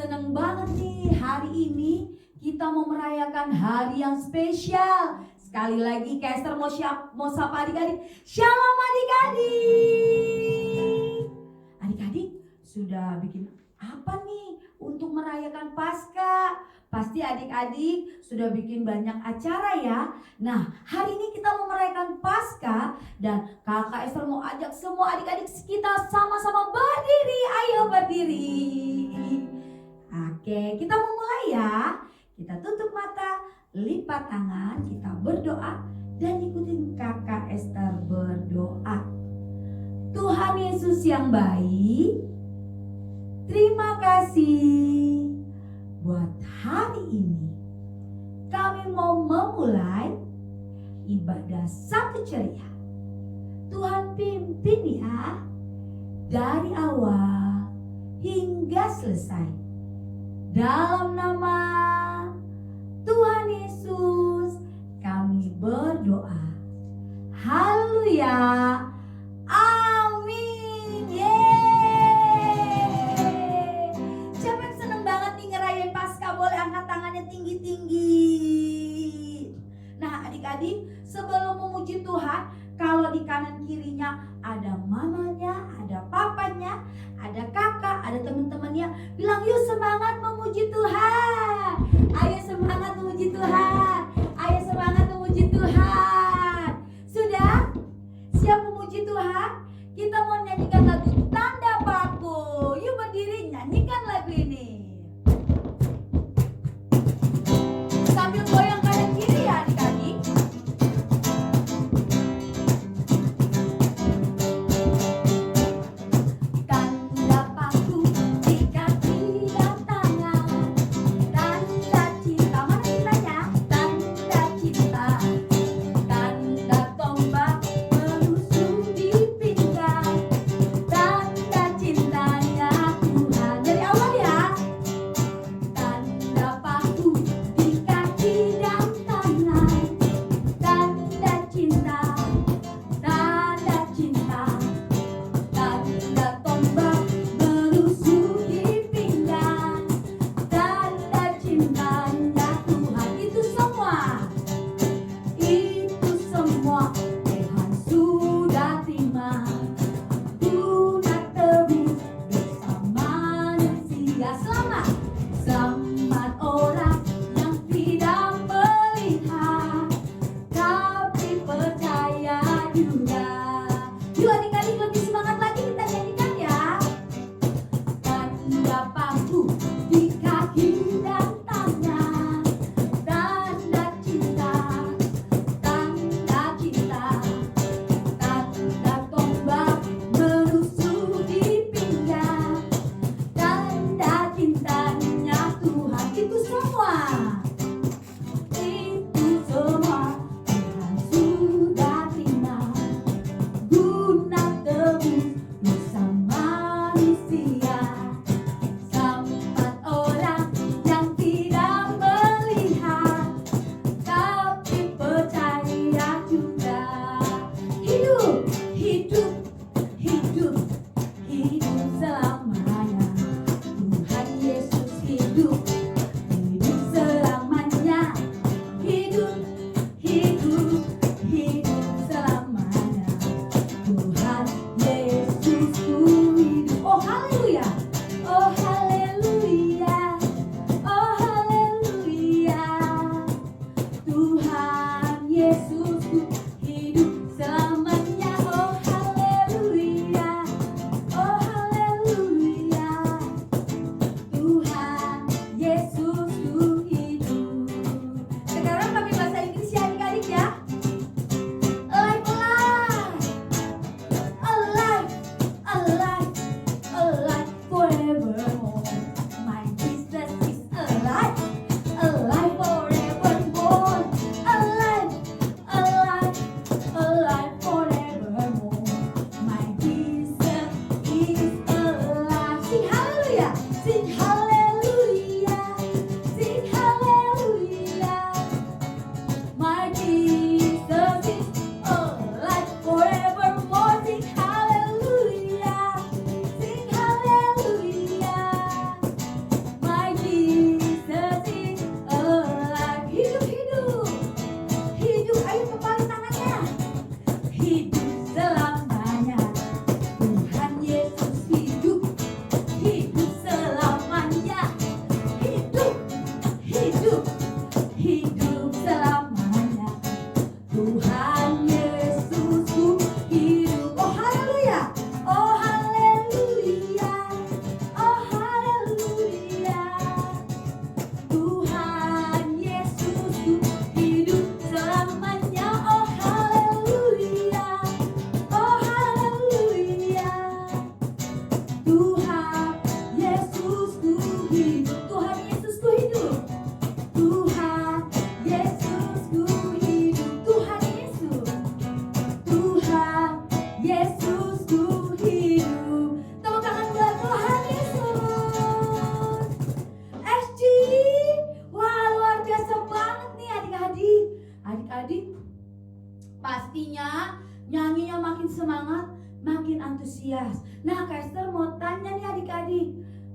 Seneng banget nih, hari ini kita mau merayakan hari yang spesial. Sekali lagi Kester mau sapa adik-adik. Shalom adik-adik. Adik-adik sudah bikin apa nih untuk merayakan Paskah? Pasti adik-adik sudah bikin banyak acara ya. Nah, hari ini kita mau merayakan Paskah dan Kakak Esther mau ajak semua adik-adik kita sama-sama berdiri. Ayo berdiri. Oke, kita mau mulai ya. Kita tutup mata, lipat tangan, kita berdoa dan ikutin Kakak Esther berdoa. Tuhan Yesus yang baik, terima kasih buat hari ini. Kami mau memulai ibadah Sabtu Ceria. Tuhan pimpin ya, dari awal hingga selesai. Dalam nama Tuhan Yesus kami berdoa. Haleluya. Amin. Yeay. Siapa yang seneng banget nih ngerayain Paskah? Boleh angkat tangannya tinggi-tinggi. Nah adik-adik, sebelum memuji Tuhan, kalau di kanan kirinya ada mamanya, ada papanya, ada kakak, ada teman-temannya, bilang yuk semangat memuji Tuhan. Ayo semangat memuji Tuhan. Ayo semangat memuji Tuhan. Sudah? Siap memuji Tuhan? Kita mau nyanyikan lagu Tanda Paku. Yuk berdiri nyanyikan lagu ini. Sambil goyang kanan kiri ya adik-adik.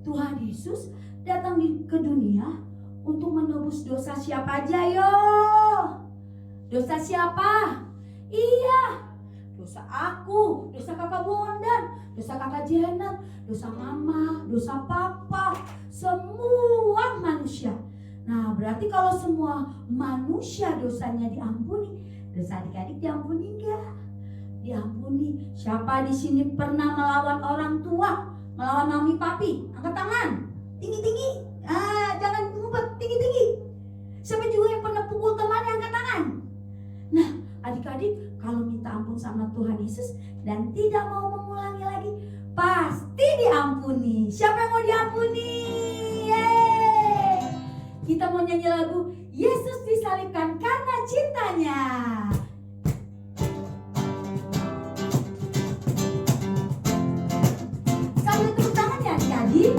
Tuhan Yesus datang ke dunia untuk menebus dosa siapa aja yo? Dosa siapa? Iya, dosa aku, dosa kakak Bondan, dosa kakak Janet, dosa mama, dosa papa, semua manusia. Nah, berarti kalau semua manusia dosanya diampuni, dosa adik-adik diampuni enggak? Diampuni. Siapa di sini pernah melawan orang tua, melawan mami papi? Angkat tangan, tinggi-tinggi. Jangan ngumpet, tinggi-tinggi. Siapa juga yang pernah pukul temannya? Angkat tangan. Nah, adik-adik kalau minta ampun sama Tuhan Yesus dan tidak mau mengulangi lagi, pasti diampuni. Siapa yang mau diampuni? Yeay. Kita mau nyanyi lagu Yesus disalibkan karena cintanya. Sambil tepuk tangan ya adik-adik.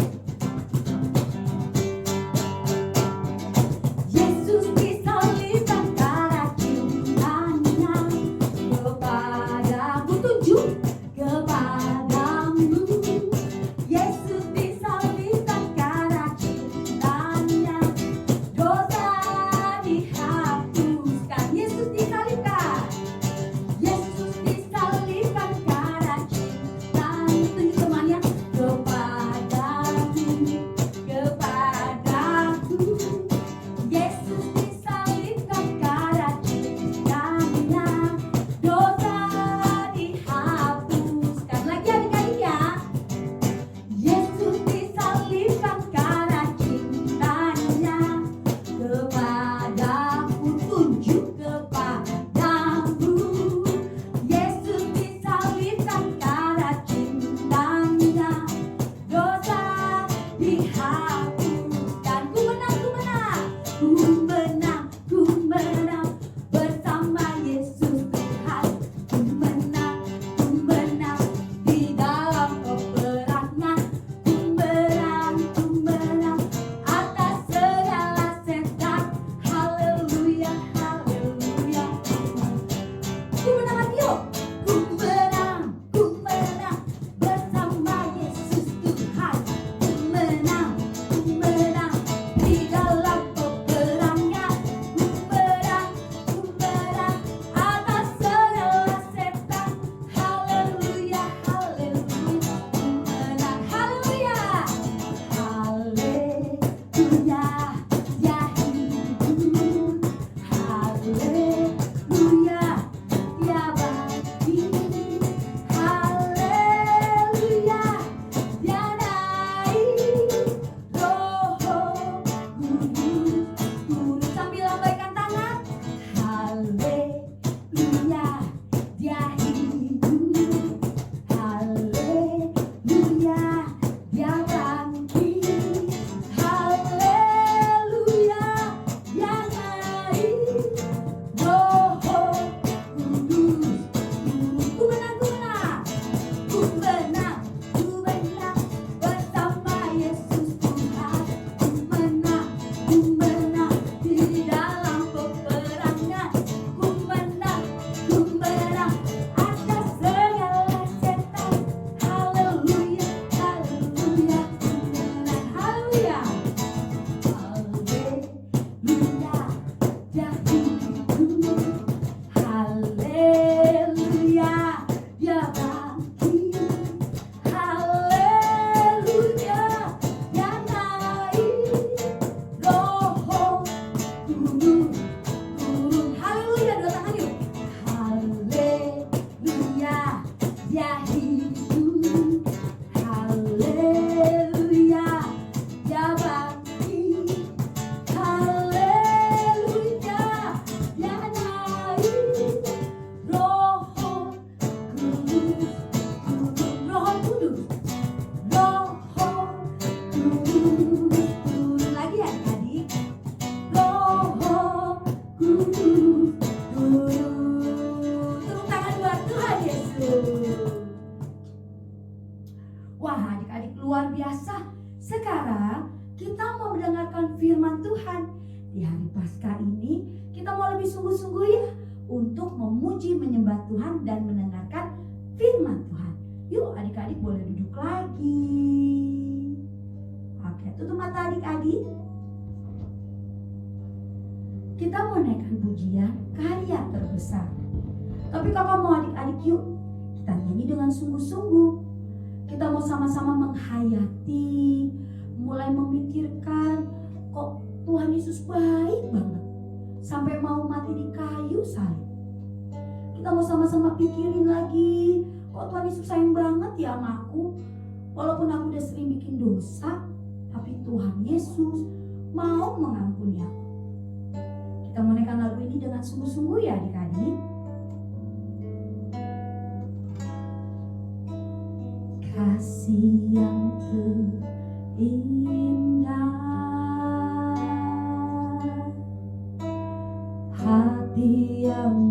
luar biasa. Sekarang kita mau mendengarkan firman Tuhan. Di hari Paskah ini kita mau lebih sungguh-sungguh ya untuk memuji, menyembah Tuhan dan mendengarkan firman Tuhan. Yuk adik-adik boleh duduk lagi. Tutup mata adik-adik. Kita mau naikkan pujian karya terbesar. Tapi kakak mau adik-adik yuk kita nyanyi dengan sungguh-sungguh. Kita mau sama-sama menghayati, mulai memikirkan kok Tuhan Yesus baik banget sampai mau mati di kayu salib. Kita mau sama-sama pikirin lagi, kok Tuhan Yesus sayang banget ya sama aku. Walaupun aku udah sering bikin dosa, tapi Tuhan Yesus mau mengampuni aku. Kita mau naikkan lagu ini dengan sungguh-sungguh ya adik-adik. Kasih yang terindah, hati yang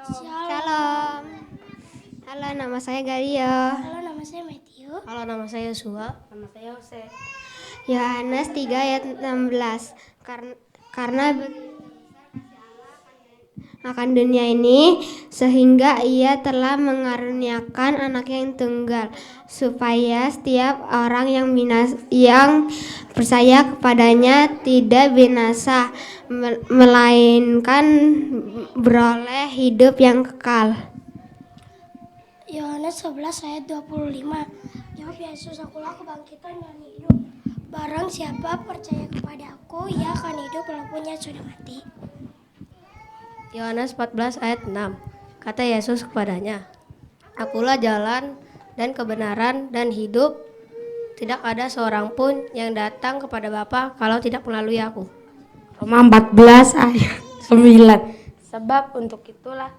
Shalom. Halo, nama saya Galia. Halo, nama saya Matthew. Halo, nama saya Yosua. Nama saya Jose. Yohanes 3 ayat 16. Karena begitu akan dunia ini sehingga ia telah mengaruniakan anak yang tunggal supaya setiap orang yang percaya kepadanya tidak binasa melainkan beroleh hidup yang kekal. Yohanes 11 ayat 25. Jawab Yesus, akulah kebangkitan dan hidup. Barang siapa percaya kepada aku, ia akan hidup walaupun ia sudah mati. Yohanes 14 ayat 6. Kata Yesus kepadanya, Akulah jalan dan kebenaran dan hidup. Tidak ada seorang pun yang datang kepada Bapa kalau tidak melalui aku. Roma 14 ayat 9. Sebab untuk itulah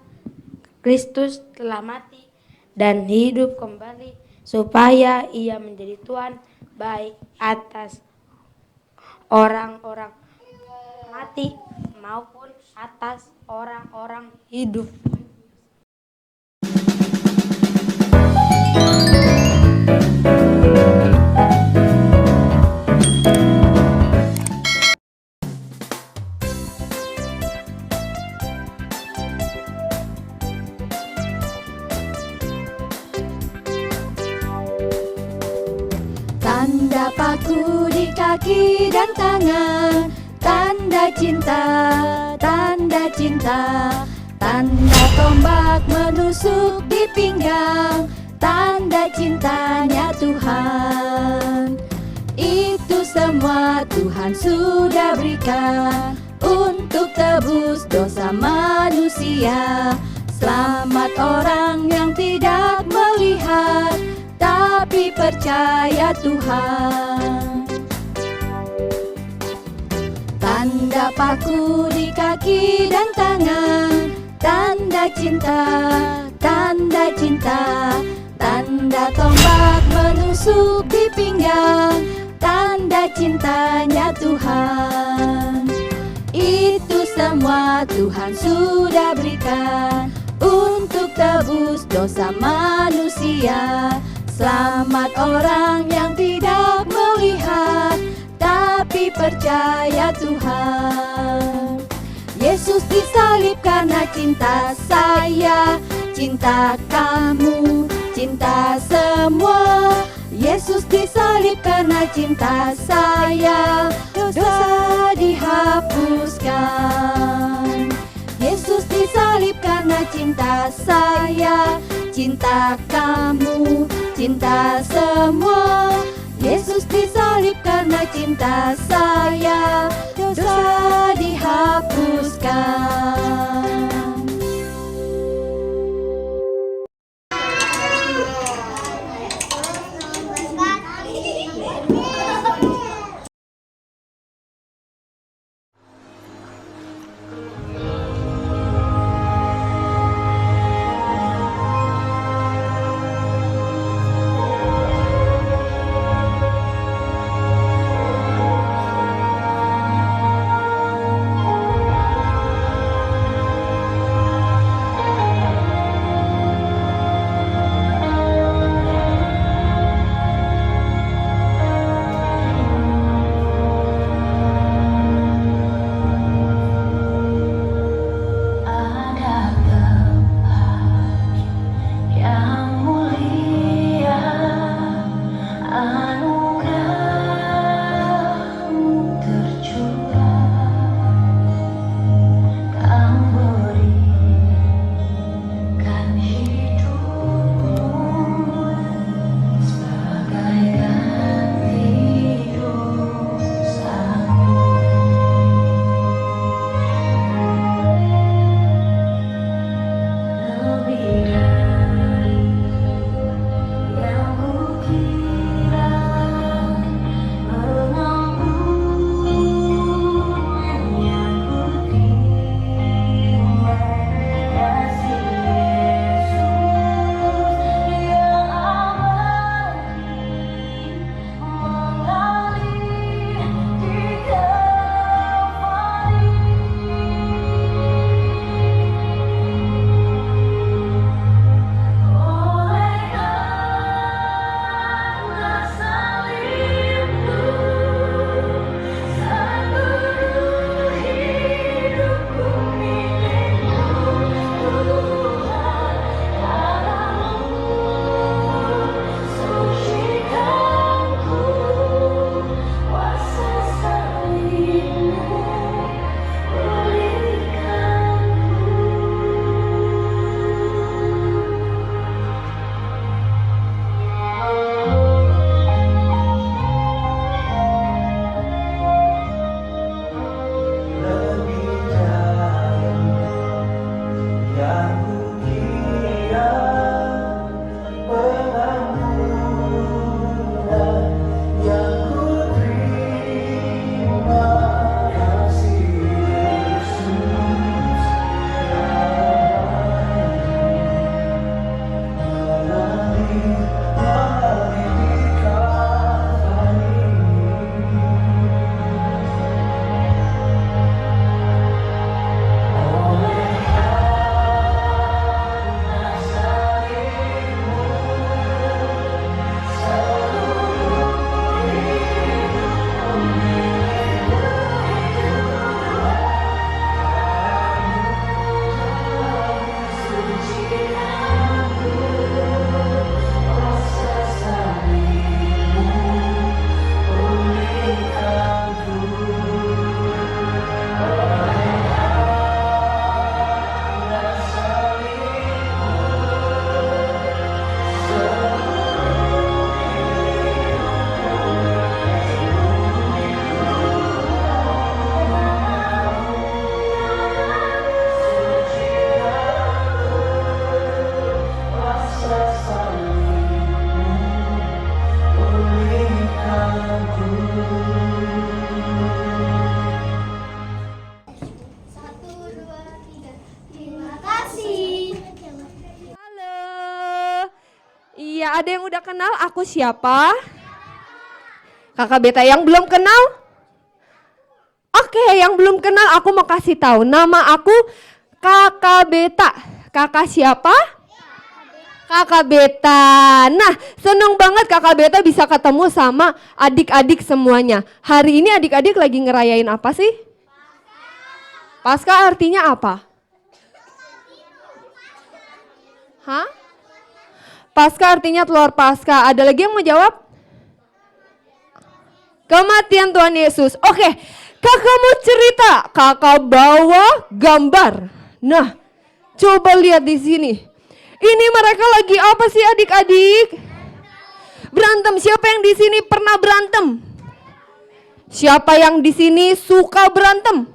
Kristus telah mati dan hidup kembali supaya ia menjadi Tuhan baik atas orang-orang mati maupun atas orang-orang hidup. Tanda paku di kaki dan tangan, tanda cinta, tanda cinta. Tanda tombak menusuk di pinggang, tanda cintanya Tuhan. Itu semua Tuhan sudah berikan untuk tebus dosa manusia. Selamat orang yang tidak melihat tapi percaya Tuhan. Tanda paku di kaki dan tangan, tanda cinta, tanda cinta. Tanda tombak menusuk di pinggang, tanda cintanya Tuhan. Itu semua Tuhan sudah berikan untuk tebus dosa manusia. Selamat orang yang tidak melihat tapi percaya Tuhan. Yesus disalib karena cinta saya, cinta kamu, cinta semua. Yesus disalib karena cinta saya, dosa dihapuskan. Yesus disalib karena cinta saya, cinta kamu, cinta semua. Yesus disalib karena cinta saya, dosa dihapuskan. Iya, ada yang udah kenal aku siapa? Kakak Beta yang belum kenal? Oke, yang belum kenal aku mau kasih tahu. Nama aku Kakak Beta. Kakak siapa? Kakak Beta. Nah, seneng banget Kakak Beta bisa ketemu sama adik-adik semuanya. Hari ini adik-adik lagi ngerayain apa sih? Paskah artinya apa? Hah? Paskah artinya telur Paskah. Ada lagi yang mau jawab? Kematian Tuhan Yesus. Oke, kakak mau cerita. Kakak bawa gambar. Nah, coba lihat di sini. Ini mereka lagi apa sih adik-adik? Berantem. Siapa yang di sini pernah berantem? Siapa yang di sini suka berantem?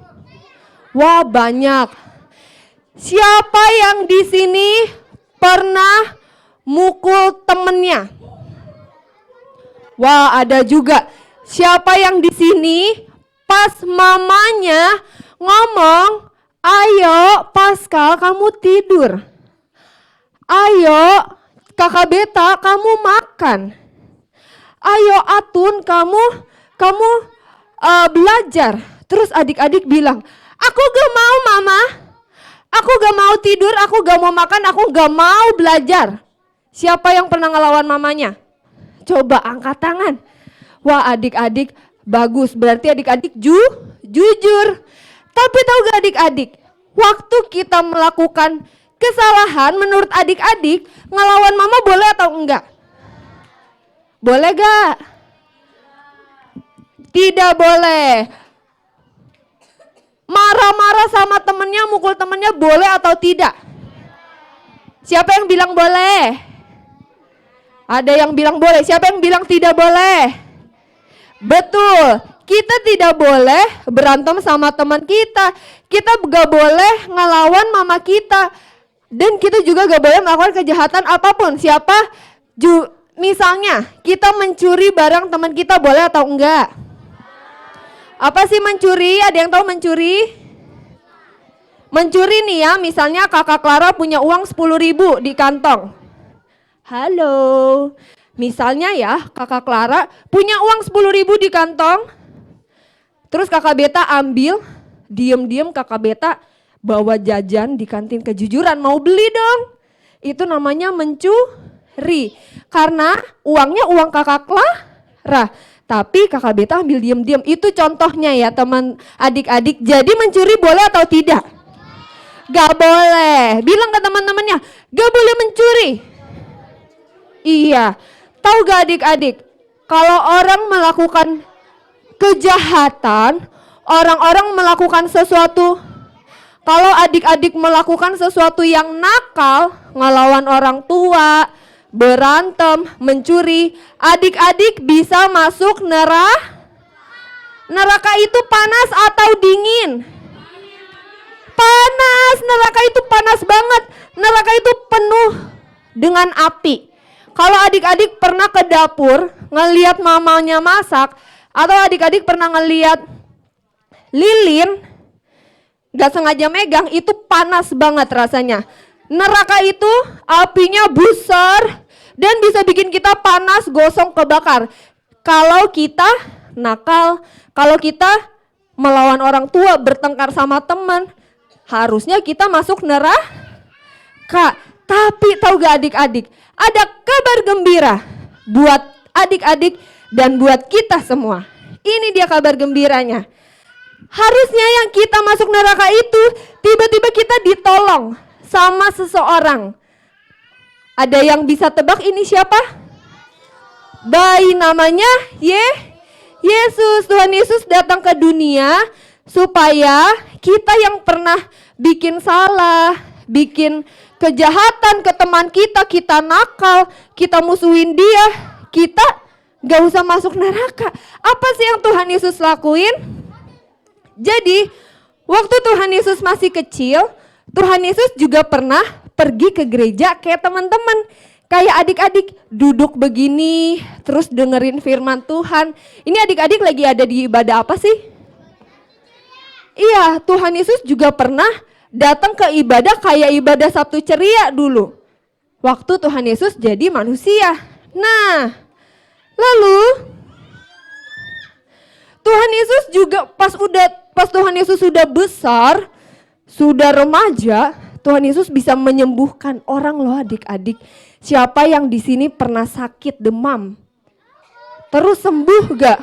Wah, banyak. Siapa yang di sini pernah mukul temennya? Wah, ada juga. Siapa yang di sini pas mamanya ngomong, "Ayo, Pascal, kamu tidur. Ayo, Kakak Beta, kamu makan. Ayo, Atun, kamu belajar." Terus adik-adik bilang, "Aku gak mau, Mama. Aku gak mau tidur, aku gak mau makan, aku gak mau belajar." Siapa yang pernah ngelawan mamanya? Coba angkat tangan. Wah, adik-adik bagus, berarti adik-adik jujur. Tapi tahu gak adik-adik, waktu kita melakukan kesalahan menurut adik-adik, ngelawan mama boleh atau enggak? Boleh gak? Tidak boleh. Marah-marah sama temennya, mukul temennya boleh atau tidak? Siapa yang bilang boleh? Ada yang bilang boleh, siapa yang bilang tidak boleh? Betul, kita tidak boleh berantem sama teman kita. Kita gak boleh ngelawan mama kita. Dan kita juga gak boleh melakukan kejahatan apapun. Misalnya kita mencuri barang teman kita, boleh atau enggak? Apa sih mencuri? Ada yang tahu mencuri? Mencuri nih ya, misalnya kakak Clara punya uang 10.000 di kantong. Halo, misalnya ya kakak Clara punya uang 10.000 di kantong. Terus kakak Beta ambil, diem-diem kakak Beta bawa jajan di kantin kejujuran, mau beli dong. Itu namanya mencuri. Karena uangnya uang kakak Clara, tapi kakak Beta ambil diem-diem. Itu contohnya ya teman adik-adik. Jadi mencuri boleh atau tidak? Gak boleh. Bilang ke teman-temannya, gak boleh mencuri. Iya, tahu gak adik-adik, kalau orang melakukan kejahatan, orang-orang melakukan sesuatu, kalau adik-adik melakukan sesuatu yang nakal, ngelawan orang tua, berantem, mencuri, adik-adik bisa masuk neraka. Neraka itu panas atau dingin? Panas, neraka itu panas banget. Neraka itu penuh dengan api. Kalau adik-adik pernah ke dapur ngelihat mamanya masak, atau adik-adik pernah ngelihat lilin gak sengaja megang, itu panas banget rasanya. Neraka itu apinya besar dan bisa bikin kita panas, gosong, kebakar. Kalau kita nakal, kalau kita melawan orang tua, bertengkar sama teman, harusnya kita masuk neraka. Tapi tahu gak adik-adik, ada kabar gembira buat adik-adik dan buat kita semua. Ini dia kabar gembiranya. Harusnya yang kita masuk neraka itu tiba-tiba kita ditolong sama seseorang. Ada yang bisa tebak ini siapa? Bayi namanya Yesus. Tuhan Yesus datang ke dunia supaya kita yang pernah bikin salah, bikin kejahatan ke teman kita, kita nakal, kita musuhin dia, kita gak usah masuk neraka. Apa sih yang Tuhan Yesus lakuin? Jadi waktu Tuhan Yesus masih kecil, Tuhan Yesus juga pernah pergi ke gereja kayak teman-teman. Kayak adik-adik duduk begini, terus dengerin firman Tuhan. Ini adik-adik lagi ada di ibadah apa sih? Iya, Tuhan Yesus juga pernah datang ke ibadah kayak ibadah Sabtu ceria dulu. waktu Tuhan Yesus jadi manusia. Nah, lalu Tuhan Yesus juga pas Tuhan Yesus sudah besar, sudah remaja, Tuhan Yesus bisa menyembuhkan orang loh adik-adik. Siapa yang di sini pernah sakit demam? Terus sembuh gak?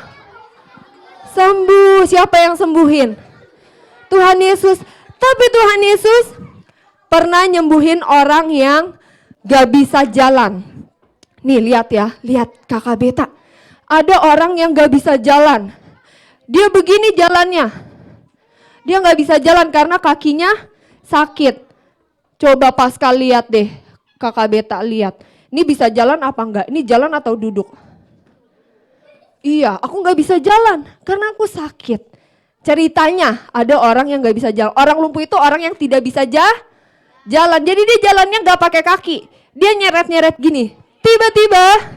Sembuh. Siapa yang sembuhin? Tuhan Yesus. Tapi Tuhan Yesus pernah nyembuhin orang yang gak bisa jalan. Nih lihat ya, lihat kakak Beta. Ada orang yang gak bisa jalan. Dia begini jalannya. Dia gak bisa jalan karena kakinya sakit. Coba Pascal lihat deh, kakak Beta lihat. Ini bisa jalan apa enggak? Ini jalan atau duduk? Iya, aku gak bisa jalan karena aku sakit. Ceritanya ada orang yang gak bisa jalan. Orang lumpuh itu orang yang tidak bisa jalan. Jadi dia jalannya gak pakai kaki. Dia nyeret-nyeret gini. Tiba-tiba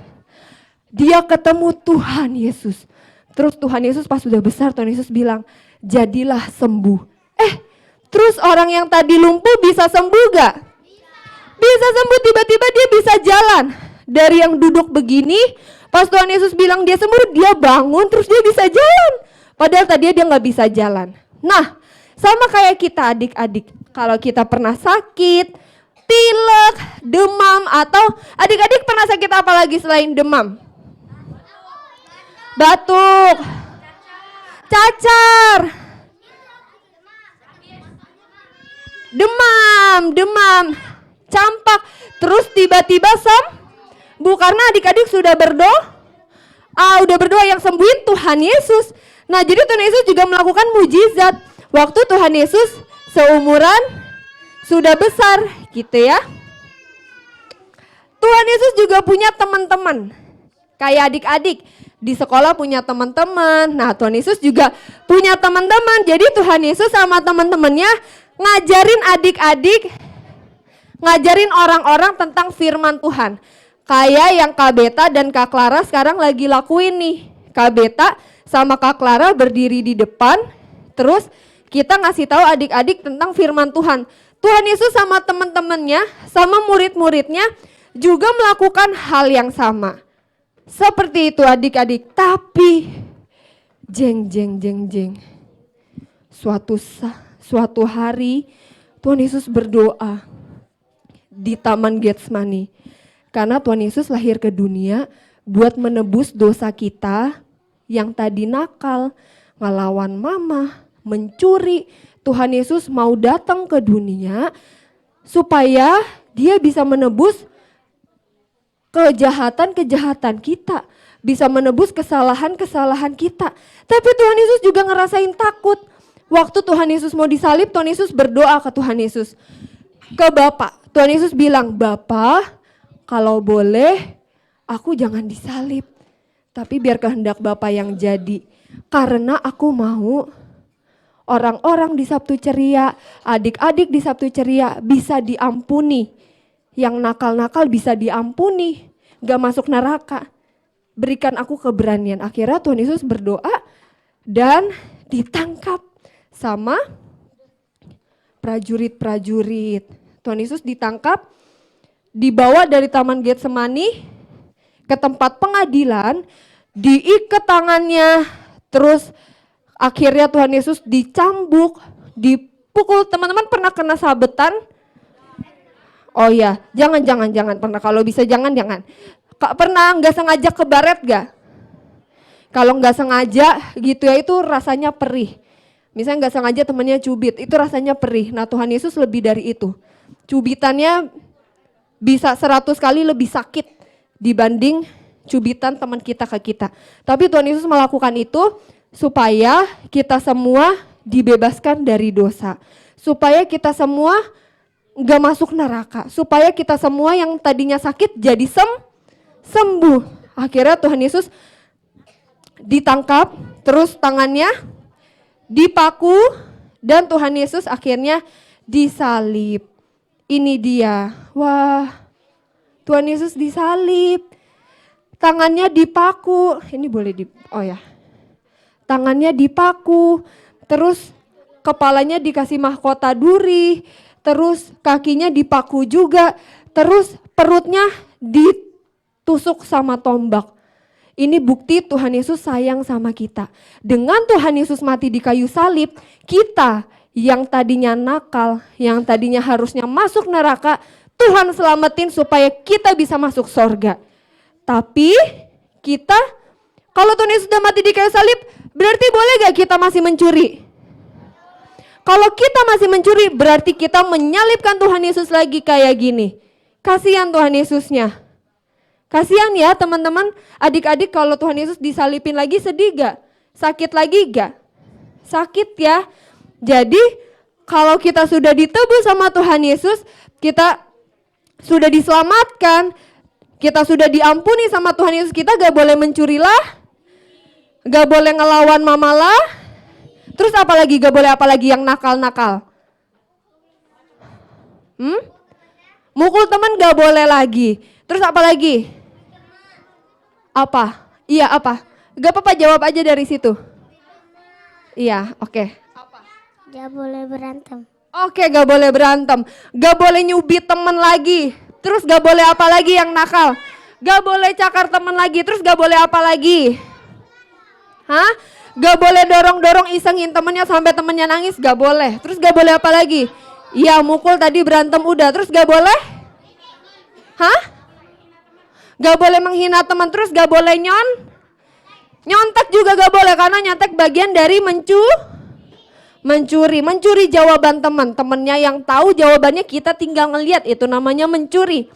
dia ketemu Tuhan Yesus. Terus Tuhan Yesus pas sudah besar, Tuhan Yesus bilang, jadilah sembuh. Terus orang yang tadi lumpuh bisa sembuh gak? Bisa sembuh, tiba-tiba dia bisa jalan. Dari yang duduk begini, pas Tuhan Yesus bilang dia sembuh, dia bangun terus dia bisa jalan. Padahal tadi dia gak bisa jalan. Nah, sama kayak kita adik-adik. Kalau kita pernah sakit, pilek, demam, atau adik-adik pernah sakit apa lagi selain demam? Batuk, cacar, demam, campak, terus tiba-tiba sembuh karena adik-adik sudah udah berdoa yang sembuhin Tuhan Yesus. Nah, jadi Tuhan Yesus juga melakukan mujizat waktu Tuhan Yesus seumuran sudah besar gitu ya. Tuhan Yesus juga punya teman-teman kayak adik-adik. Di sekolah punya teman-teman. Nah, Tuhan Yesus juga punya teman-teman. Jadi Tuhan Yesus sama teman-temannya ngajarin adik-adik, ngajarin orang-orang tentang firman Tuhan. Kayak yang Kak Beta dan Kak Clara sekarang lagi lakuin nih. Kak Beta sama Kak Clara berdiri di depan, terus kita ngasih tahu adik-adik tentang firman Tuhan. Tuhan Yesus sama teman-temannya, sama murid-muridnya juga melakukan hal yang sama. Seperti itu adik-adik, tapi jeng. Suatu hari Tuhan Yesus berdoa di Taman Getsemani. Karena Tuhan Yesus lahir ke dunia buat menebus dosa kita yang tadi nakal, ngelawan mama, mencuri. Tuhan Yesus mau datang ke dunia supaya dia bisa menebus kejahatan-kejahatan kita, bisa menebus kesalahan-kesalahan kita. Tapi Tuhan Yesus juga ngerasain takut. Waktu Tuhan Yesus mau disalib, Tuhan Yesus berdoa ke Tuhan Yesus, ke Bapa. Tuhan Yesus bilang, Bapa, kalau boleh aku jangan disalib, tapi biar kehendak Bapa yang jadi. Karena aku mau orang-orang di Sabtu Ceria, adik-adik di Sabtu Ceria bisa diampuni. Yang nakal-nakal bisa diampuni, gak masuk neraka. Berikan aku keberanian. Akhirnya Tuhan Yesus berdoa dan ditangkap sama prajurit-prajurit. Tuhan Yesus ditangkap, dibawa dari Taman Getsemani ke tempat pengadilan, diikat tangannya, terus akhirnya Tuhan Yesus dicambuk, dipukul. Teman-teman pernah kena sabetan? Oh ya, jangan pernah. Kalau bisa jangan. Kak pernah nggak sengaja kebaret gak? Kalau nggak sengaja gitu ya, itu rasanya perih. Misalnya nggak sengaja temannya cubit, itu rasanya perih. Nah, Tuhan Yesus lebih dari itu. Cubitannya bisa 100 kali lebih sakit dibanding cubitan teman kita ke kita. Tapi Tuhan Yesus melakukan itu supaya kita semua dibebaskan dari dosa. Supaya kita semua nggak masuk neraka, supaya kita semua yang tadinya sakit jadi sembuh. Akhirnya Tuhan Yesus ditangkap, terus tangannya dipaku, dan Tuhan Yesus akhirnya disalib. Ini dia, wah, Tuhan Yesus disalib, tangannya dipaku. Ini boleh tangannya dipaku, terus kepalanya dikasih mahkota duri. Terus kakinya dipaku juga, terus perutnya ditusuk sama tombak. Ini bukti Tuhan Yesus sayang sama kita. Dengan Tuhan Yesus mati di kayu salib, kita yang tadinya nakal, yang tadinya harusnya masuk neraka, Tuhan selamatin supaya kita bisa masuk sorga. Tapi kita, kalau Tuhan Yesus sudah mati di kayu salib, berarti boleh gak kita masih mencuri? Kalau kita masih mencuri, berarti kita menyalibkan Tuhan Yesus lagi kayak gini. Kasihan Tuhan Yesusnya. Kasihan ya teman-teman, adik-adik kalau Tuhan Yesus disalipin lagi sedih gak? Sakit lagi gak? Sakit ya. Jadi kalau kita sudah ditebus sama Tuhan Yesus, kita sudah diselamatkan, kita sudah diampuni sama Tuhan Yesus, kita gak boleh mencuri lah, gak boleh ngelawan mamalah. Terus apalagi gak boleh, apalagi yang nakal-nakal? Mukul teman gak boleh lagi. Terus apalagi? Apa? Iya apa? Gak apa-apa, jawab aja dari situ. Iya, oke. Gak boleh berantem. Oke, gak boleh berantem. Gak boleh nyubit temen lagi. Terus gak boleh apa lagi yang nakal? Gak boleh cakar temen lagi. Terus gak boleh apa lagi? Hah? Gak boleh dorong-dorong isengin temennya sampai temennya nangis. Gak boleh. Terus gak boleh apa lagi? Iya, mukul tadi, berantem udah. Terus gak boleh? Hah? Gak boleh menghina teman. Terus gak boleh nyontek juga gak boleh, karena nyontek bagian dari mencuri jawaban teman-temannya yang tahu jawabannya, kita tinggal ngelihat, itu namanya mencuri.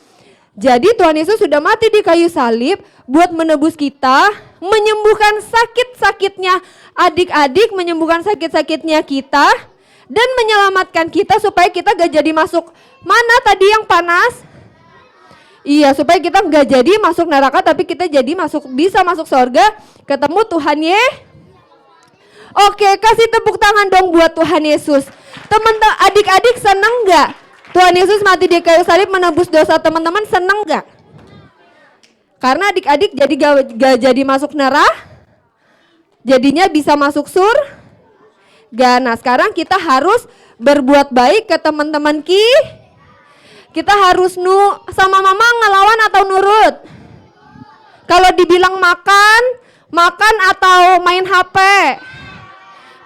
Jadi Tuhan Yesus sudah mati di kayu salib buat menebus kita, menyembuhkan sakit-sakitnya adik-adik, menyembuhkan sakit-sakitnya kita, dan menyelamatkan kita supaya kita gak jadi masuk mana tadi yang panas. Iya, supaya kita nggak jadi masuk neraka, tapi kita jadi bisa masuk sorga, ketemu Tuhan Oke, kasih tepuk tangan dong buat Tuhan Yesus. Teman-teman, adik-adik seneng nggak? Tuhan Yesus mati di kayu salib menebus dosa teman-teman, seneng nggak? Karena adik-adik jadi gak jadi masuk neraka, jadinya bisa masuk surga. Nah, sekarang kita harus berbuat baik ke teman-teman kita harus sama mama ngelawan atau nurut? Kalau dibilang makan atau main HP?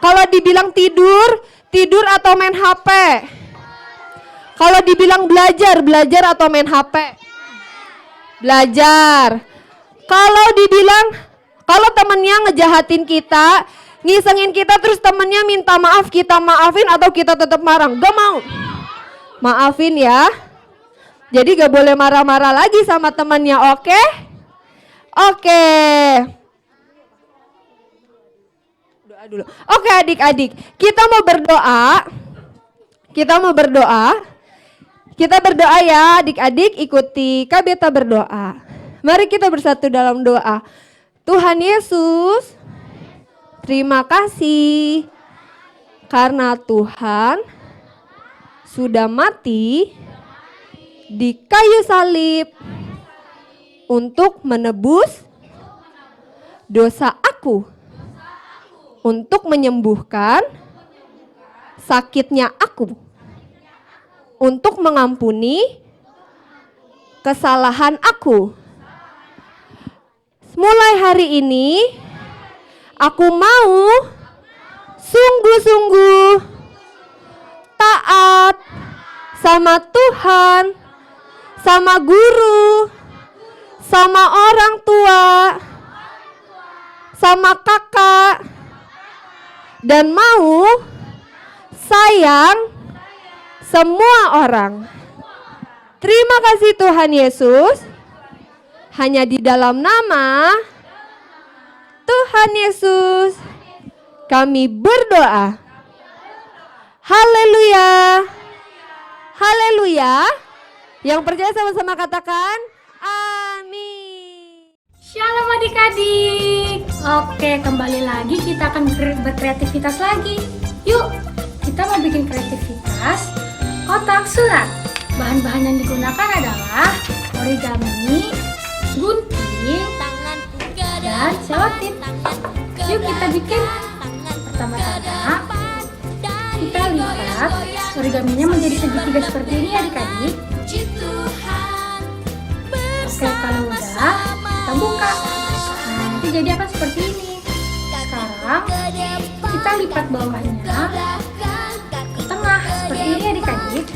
Kalau dibilang tidur atau main HP? Kalau dibilang belajar atau main HP? Belajar. Kalau temennya ngejahatin kita, ngisengin kita, terus temennya minta maaf, kita maafin atau kita tetap marah? Gak mau. Maafin ya. Jadi gak boleh marah-marah lagi sama temannya, oke? Oke. Doa dulu. Oke adik-adik, kita mau berdoa. Kita berdoa ya adik-adik, ikuti Kak Beta berdoa. Mari kita bersatu dalam doa. Tuhan Yesus, terima kasih karena Tuhan sudah mati di kayu salib untuk menebus dosa aku, untuk menyembuhkan sakitnya aku, untuk mengampuni kesalahan aku. Mulai hari ini aku mau sungguh-sungguh taat sama Tuhan, sama guru, sama orang tua, sama kakak, dan mau sayang semua orang. Terima kasih Tuhan Yesus. Hanya di dalam nama Tuhan Yesus kami berdoa. Haleluya. Haleluya. Yang percaya sama-sama katakan amin. Shalom adik-adik. Oke, kembali lagi kita akan berkreativitas lagi. Yuk, kita mau bikin kreativitas kotak surat. Bahan-bahan yang digunakan adalah origami, gunting, dan selotip. Yuk kita bikin. Pertama-tama kita lipat origaminya menjadi segitiga seperti ini adik-adik. Oke, kalau udah kita buka. Nah, nanti jadi akan seperti ini. Sekarang kita lipat bawahnya ke tengah seperti ini adik-adik.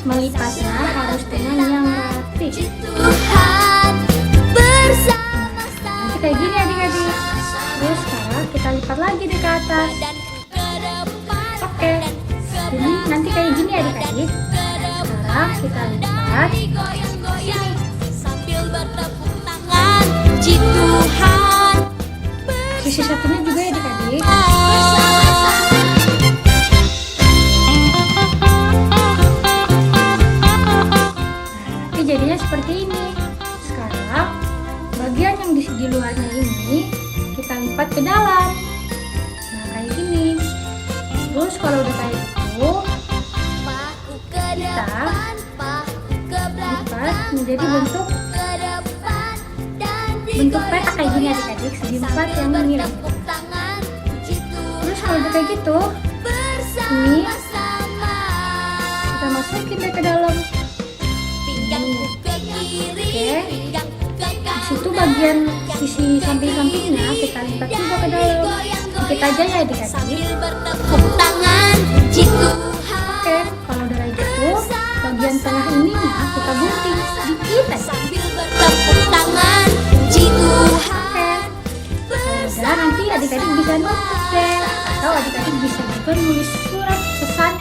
Melipatnya harus dengan yang rapi. Nanti kayak gini adik-adik. Terus sekarang kita lipat lagi di ke atas. Oke. Jadi nanti kayak gini adik-adik. Sekarang kita lipat sini. Sisi satunya juga adik-adik. Nanti jadinya seperti ini. Sekarang bagian yang di luarnya ini kita lipat ke dalam. Nah, kayak gini. Terus kalau udah kayak gitu, kita lipat menjadi bentuk peta kayak gini adik-adik, segi empat yang mirip. Terus kalau udah kayak gitu, ini kita masukin deh ke dalam. Oke. Di situ bagian sisi samping-sampingnya kita lipat juga ke dalam. Dikit aja ya adik-adik. Oke, kalau udah kayak gitu, bagian tengah ininya kita gunting sedikit aja. Oke, udah nanti adik-adik bisa nulis deh, atau adik-adik bisa juga nulis surat pesan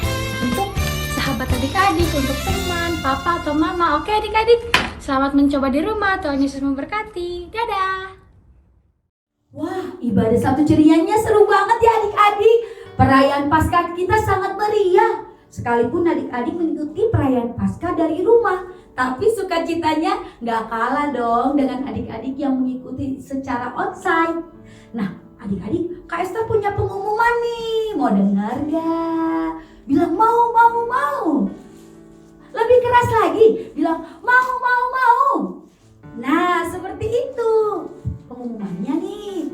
untuk sahabat adik-adik, untuk teman, papa atau mama. Oke adik-adik, selamat mencoba di rumah. Tuhan Yesus memberkati. Dadah. Wah, ibadah Sabtu Cerianya seru banget ya adik-adik. Perayaan Paskah kita sangat meriah. Sekalipun adik-adik mengikuti perayaan Paskah dari rumah, tapi sukacitanya nggak kalah dong dengan adik-adik yang mengikuti secara onsite. Nah, adik-adik, Kak Esther punya pengumuman nih. Mau dengar gak? Bilang mau. Lebih keras lagi, bilang mau. Nah, seperti itu pengumumannya nih.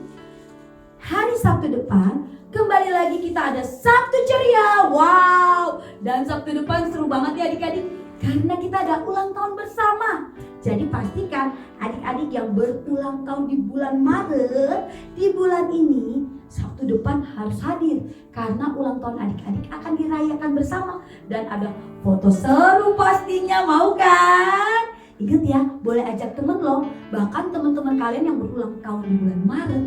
Hari Sabtu depan kembali lagi kita ada Sabtu Ceria. Wow, dan Sabtu depan seru banget ya adik-adik, karena kita ada ulang tahun bersama. Jadi pastikan adik-adik yang berulang tahun di bulan Maret, di bulan ini Sabtu depan harus hadir, karena ulang tahun adik-adik akan dirayakan bersama. Dan ada foto seru pastinya, mau kan? Ingat ya, boleh ajak temen loh. Bahkan teman-teman kalian yang berulang tahun di bulan Maret,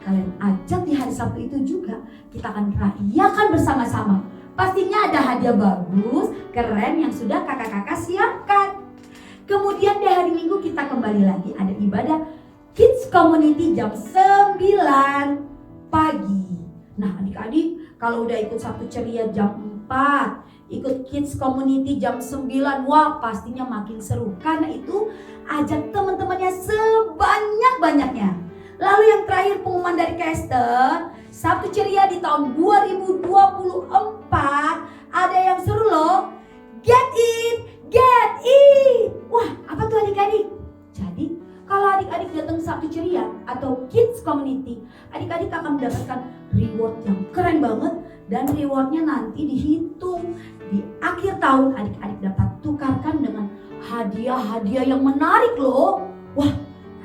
kalian ajak di hari Sabtu itu juga. Kita akan rayakan bersama-sama. Pastinya ada hadiah bagus, keren yang sudah kakak-kakak siapkan. Kemudian di hari Minggu kita kembali lagi ada ibadah Kids Community jam 9 pagi. Nah adik-adik, kalau udah ikut Sabtu Ceria jam 4, ikut Kids Community jam 9, wah pastinya makin seru. Karena itu ajak teman-temannya sebanyak-banyaknya. Lalu yang terakhir pengumuman dari Kester, Sabtu Ceria di tahun 2024 ada yang seru loh. Get it. Wah, apa tuh adik-adik? Jadi kalau adik-adik datang Sabtu Ceria atau Kids Community, adik-adik akan mendapatkan reward yang keren banget. Dan rewardnya nanti dihitung di akhir tahun. Adik-adik dapat tukarkan dengan hadiah-hadiah yang menarik loh. Wah,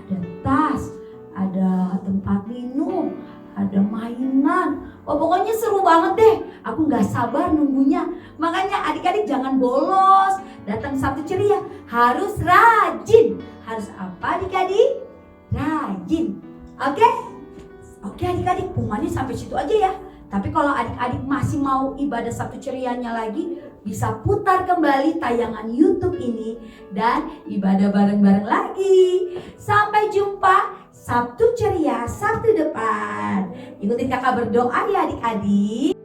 ada tas, ada tempat minum, ada mainan. Oh, pokoknya seru banget deh. Aku gak sabar nunggunya. Makanya adik-adik jangan bolos. Datang Sabtu Ceria harus rajin. Harus apa adik-adik? Rajin. Oke adik-adik, pengumumannya sampai situ aja ya. Tapi kalau adik-adik masih mau ibadah Sabtu Cerianya lagi, bisa putar kembali tayangan YouTube ini dan ibadah bareng-bareng lagi. Sampai jumpa Sabtu Ceria Sabtu depan. Ikutin kakak berdoa ya adik-adik.